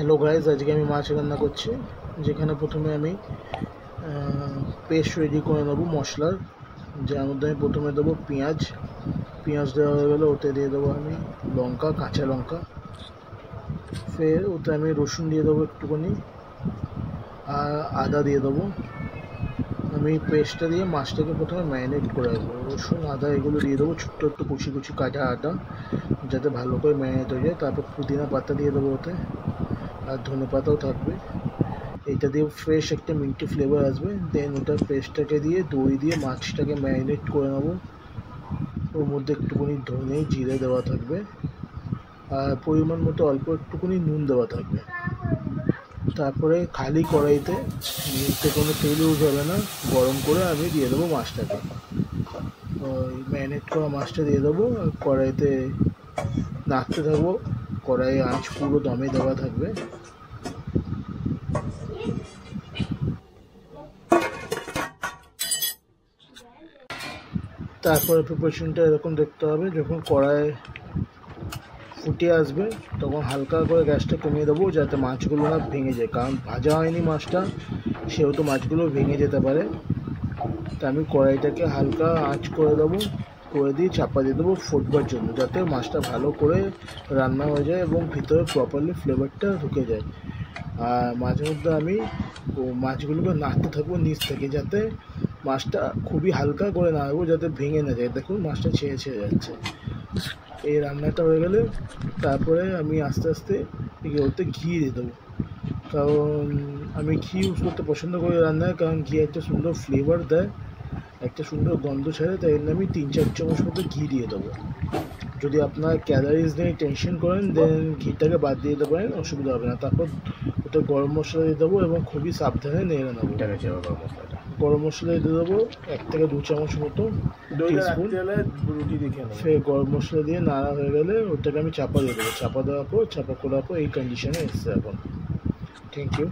Hello guys, আজকে আমি মাছ রান্না করছি, যেখানে প্রথমে আমি পেস্ট রেডি করে নেবো মশলার। যার মধ্যে আমি প্রথমে দেবো পেঁয়াজ দেওয়া হয়ে গেলে ওতে দিয়ে দেবো আমি কাঁচা লঙ্কা। ফের ওতে আমি রসুন দিয়ে দেবো একটুখানি, আর আদা দিয়ে দেবো। আমি পেস্টটা দিয়ে মাছটাকে প্রথমে ম্যারিনেট করে রাখবো। রসুন আদা এগুলো দিয়ে দেবো, ছোট্ট একটু কুচি কুচি কাটা আদা, যাতে ভালো করে ম্যারিনেট হয়ে যায়। তারপর পুদিনা পাতা দিয়ে দেবো ওতে, আর ধনে পাতাও থাকবে। এটা দিয়ে ফ্রেশ একটা মিন্টি ফ্লেভার আসবে। দেন ওটা পেস্টটাকে দিয়ে দই দিয়ে মাছটাকে ম্যারিনেট করে নেবো। ওর মধ্যে একটুখানি ধনে জিরে দেওয়া থাকবে, আর পরিমাণ মতো অল্প একটুখানি নুন দেওয়া থাকবে। তারপরে খালি কড়াইতে, নিচে কোনো তেল ইউজ হবে না, গরম করে আমি দিয়ে দেবো মাছটাকে। ওই ম্যারিনেট করা মাছটা দিয়ে দেবো, আর কড়াইতে নাড়তে থাকবো। কড়াইয়ে আঁচ পুরো দমে দেওয়া থাকবে। তারপরে প্রিপারেশনটা এরকম দেখতে হবে। যখন কড়াই ফুটে আসবে তখন হালকা করে গ্যাসটা কমিয়ে দেবো, যাতে মাছগুলো না ভেঙে যায়, কারণ ভাজা হয়নি মাছটা, সেহেতু মাছগুলো ভেঙে যেতে পারে। তা আমি কড়াইটাকে হালকা আঁচ করে দেবো, করে দিয়ে চাপা দিয়ে দেবো ফুটবার জন্য, যাতে মাছটা ভালো করে রান্না হয়ে যায় এবং ভিতরে প্রপারলি ফ্লেভারটা ঢুকে যায়। আর মাঝে মধ্যে আমি মাছগুলোকে নাড়তে থাকবো নিচ থেকে, যাতে মাছটা খুবই হালকা করে নাড়বো, যাতে ভেঙে না যায়। দেখুন মাছটা ছেড়ে যাচ্ছে। এই রান্নাটা হয়ে গেলে তারপরে আমি আস্তে আস্তে ওতে ঘি দিয়ে দেবো, কারণ আমি ঘি ইউজ করতে পছন্দ করি রান্নায়, কারণ ঘি একটা সুন্দর ফ্লেভার দেয়, একটা সুন্দর গন্ধ ছাড়ে। তাই জন্য আমি 3-4 চামচ মতো ঘি দিয়ে দেবো। যদি আপনার ক্যালোরিজ নিয়ে টেনশন করেন, দেন ঘিটাকে বাদ দিয়ে দিতে পারেন, অসুবিধা হবে না। তারপর ওটা গরম মশলা দিয়ে দেবো এবং খুবই সাবধানে নেড়ে নেবো। গরম মশলা দিয়ে দেবো 1 থেকে 2 চামচ মতো, ফের গরম মশলা দিয়ে নাড়া হয়ে গেলে ওটাকে আমি চাপা দিয়ে দেবো। চাপা দেওয়ার পর এই কন্ডিশনে এসছে এখন। Thank you.